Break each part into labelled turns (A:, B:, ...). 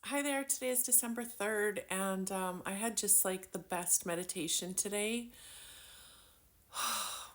A: Hi there, today is December 3rd, and I had just like the best meditation today.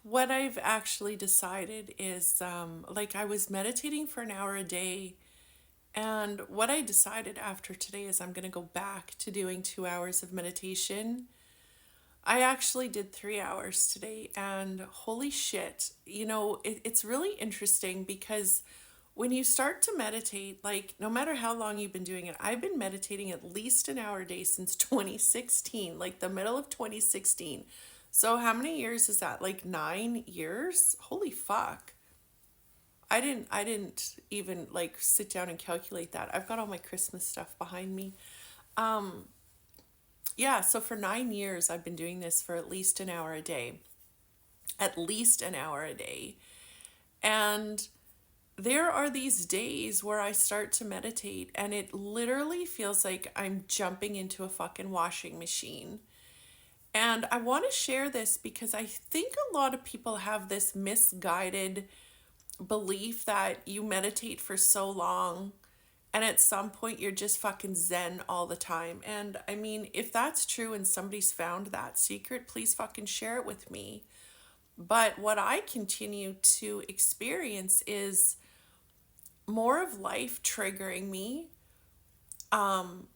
A: What I've actually decided is I was meditating for an hour a day, and what I decided after today is I'm going to go back to doing 2 hours of meditation. I actually did 3 hours today, and holy shit, it's really interesting because when you start to meditate, like no matter how long you've been doing it, I've been meditating at least an hour a day since 2016, like the middle of 2016. So how many years is that? Like 9 years? Holy fuck. I didn't even like sit down and calculate that. I've got all my Christmas stuff behind me. Yeah, so for 9 years I've been doing this for at least an hour a day. At least an hour a day. And there are these days where I start to meditate and it literally feels like I'm jumping into a fucking washing machine. And I want to share this because I think a lot of people have this misguided belief that you meditate for so long and at some point you're just fucking zen all the time. And I mean, if that's true and somebody's found that secret, please fucking share it with me. But what I continue to experience is more of life triggering me,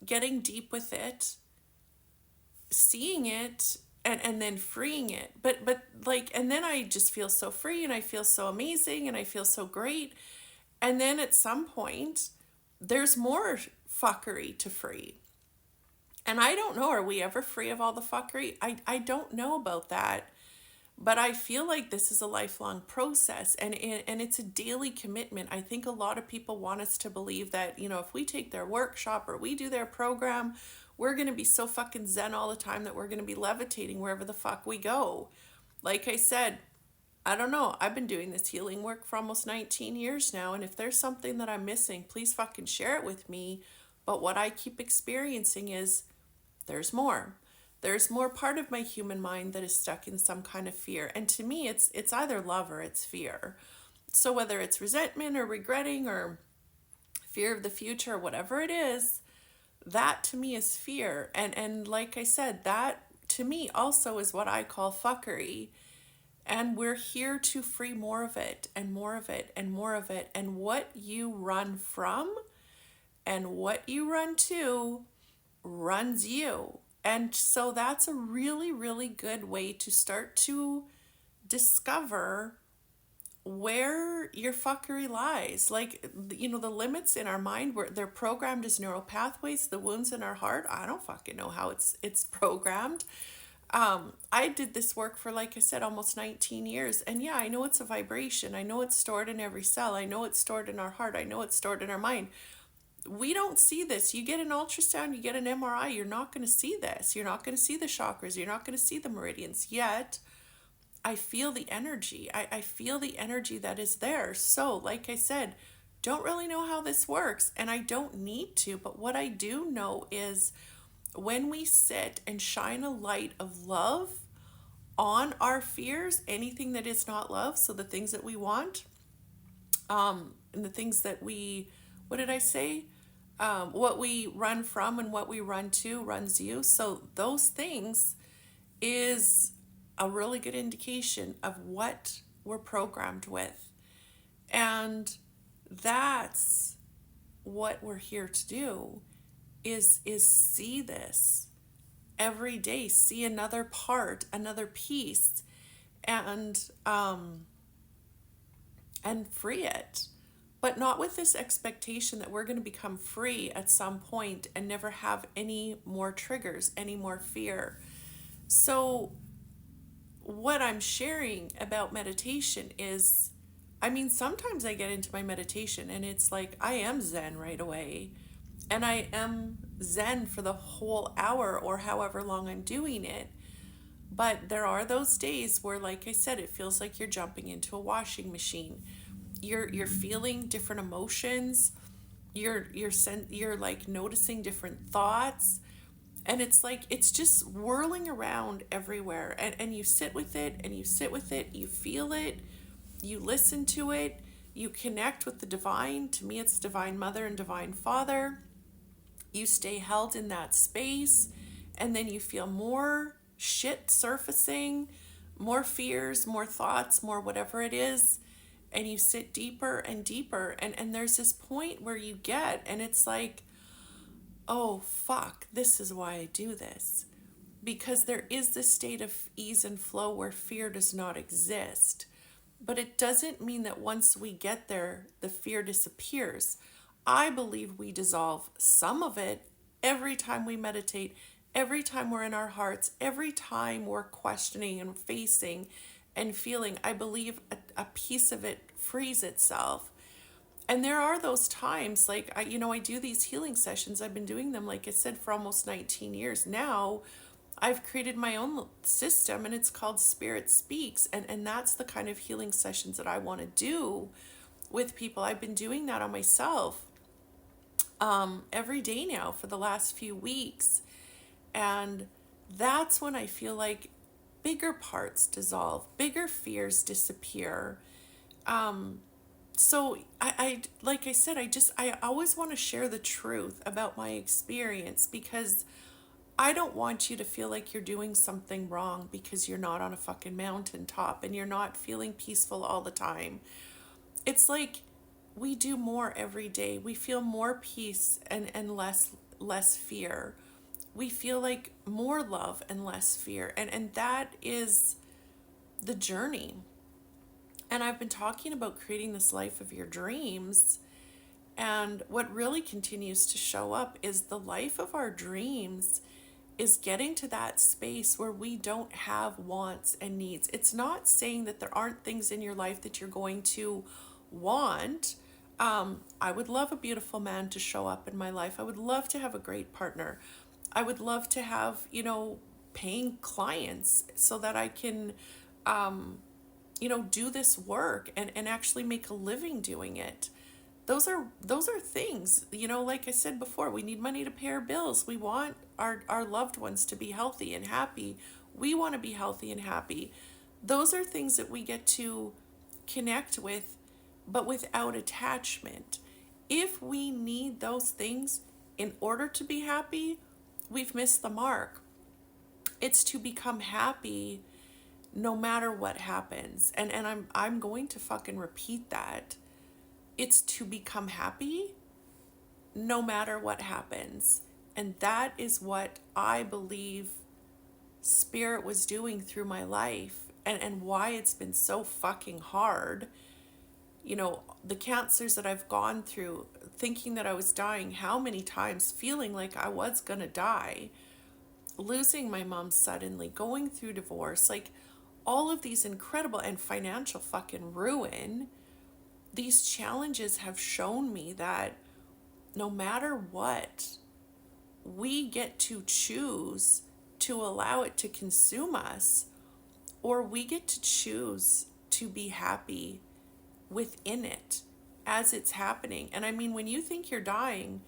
A: getting deep with it, seeing it, and then freeing it. But like, and then I just feel so free and I feel so amazing and I feel so great. And then at some point, there's more fuckery to free. And I don't know, are we ever free of all the fuckery? I don't know about that. But I feel like this is a lifelong process and it's a daily commitment. I think a lot of people want us to believe that, if we take their workshop or we do their program, we're going to be so fucking zen all the time that we're going to be levitating wherever the fuck we go. Like I said, I don't know. I've been doing this healing work for almost 19 years now, and if there's something that I'm missing, please fucking share it with me. But what I keep experiencing is there's more. There's more part of my human mind that is stuck in some kind of fear. And to me, it's either love or it's fear. So whether it's resentment or regretting or fear of the future or whatever it is, that to me is fear. And like I said, that to me also is what I call fuckery. And we're here to free more of it and more of it and more of it. And what you run from and what you run to runs you. And so that's a really, really good way to start to discover where your fuckery lies. Like, the limits in our mind where they're programmed as neural pathways, the wounds in our heart. I don't fucking know how it's programmed. I did this work for, like I said, almost 19 years. And yeah, I know it's a vibration. I know it's stored in every cell. I know it's stored in our heart. I know it's stored in our mind. We don't see this. You get an ultrasound, you get an MRI, you're not going to see this. You're not going to see the chakras. You're not going to see the meridians. Yet, I feel the energy. I feel the energy that is there. So, like I said, don't really know how this works, and I don't need to. But what I do know is when we sit and shine a light of love on our fears, anything that is not love, so the things that we want, and the things that what did I say? What we run from and what we run to runs you. So those things is a really good indication of what we're programmed with. And that's what we're here to do is see this every day, see another part, another piece, and free it. But not with this expectation that we're going to become free at some point and never have any more triggers, any more fear. So, what I'm sharing about meditation is, I mean, sometimes I get into my meditation and it's like I am Zen right away. And I am Zen for the whole hour or however long I'm doing it. But there are those days where, like I said, it feels like you're jumping into a washing machine. You're feeling different emotions. You're like noticing different thoughts, and it's like it's just whirling around everywhere. And you sit with it, and you sit with it. You feel it. You listen to it. You connect with the divine. To me, it's Divine Mother and Divine Father. You stay held in that space, and then you feel more shit surfacing, more fears, more thoughts, more whatever it is, and you sit deeper and deeper, and there's this point where you get, and it's like, oh fuck, this is why I do this. Because there is this state of ease and flow where fear does not exist. But it doesn't mean that once we get there, the fear disappears. I believe we dissolve some of it every time we meditate, every time we're in our hearts, every time we're questioning and facing and feeling. I believe a piece of it frees itself. And there are those times, like I do these healing sessions. I've been doing them, like I said, for almost 19 years now. I've created my own system, and it's called Spirit Speaks, and that's the kind of healing sessions that I want to do with people. I've been doing that on myself every day now for the last few weeks, and that's when I feel like bigger parts dissolve, bigger fears disappear. So I like I said, I always want to share the truth about my experience, because I don't want you to feel like you're doing something wrong because you're not on a fucking mountaintop and you're not feeling peaceful all the time. It's like we do more every day. We feel more peace and less fear. We feel like more love and less fear. And that is the journey. And I've been talking about creating this life of your dreams. And what really continues to show up is the life of our dreams is getting to that space where we don't have wants and needs. It's not saying that there aren't things in your life that you're going to want. I would love a beautiful man to show up in my life. I would love to have a great partner. I would love to have, paying clients so that I can, do this work and actually make a living doing it. Those are things, like I said before, we need money to pay our bills. We want our loved ones to be healthy and happy. We want to be healthy and happy. Those are things that we get to connect with, but without attachment. If we need those things in order to be happy, we've missed the mark. It's to become happy no matter what happens. And I'm going to fucking repeat that. It's to become happy no matter what happens. And that is what I believe Spirit was doing through my life, and why it's been so fucking hard. The cancers that I've gone through, thinking that I was dying, how many times, feeling like I was gonna die, losing my mom suddenly, going through divorce, like all of these incredible, and financial fucking ruin. These challenges have shown me that no matter what, we get to choose to allow it to consume us, or we get to choose to be happy within it as it's happening. And I mean, when you think you're dying,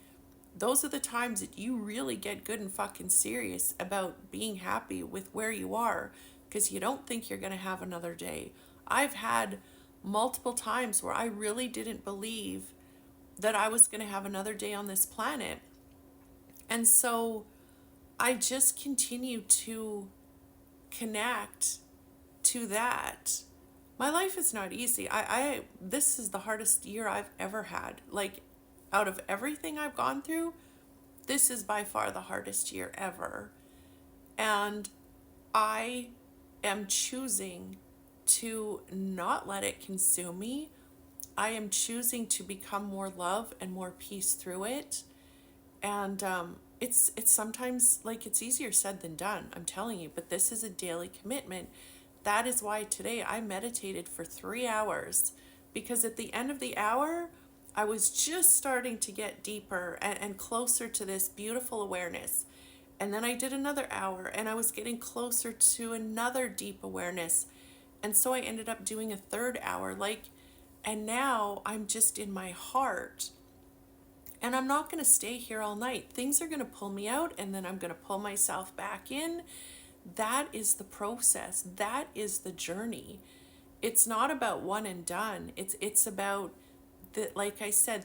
A: those are the times that you really get good and fucking serious about being happy with where you are, because you don't think you're going to have another day. I've had multiple times where I really didn't believe that I was going to have another day on this planet. And so I just continue to connect to that. My life is not easy. I this is the hardest year I've ever had. Like, out of everything I've gone through, this is by far the hardest year ever. And I am choosing to not let it consume me. I am choosing to become more love and more peace through it. And it's sometimes, like, it's easier said than done, I'm telling you, but this is a daily commitment. That is why today I meditated for 3 hours, because at the end of the hour, I was just starting to get deeper and closer to this beautiful awareness. And then I did another hour, and I was getting closer to another deep awareness. And so I ended up doing a third hour, and now I'm just in my heart. And I'm not going to stay here all night. Things are going to pull me out, and then I'm going to pull myself back in. That is the process. That is the journey. It's not about one and done. It's about, like I said,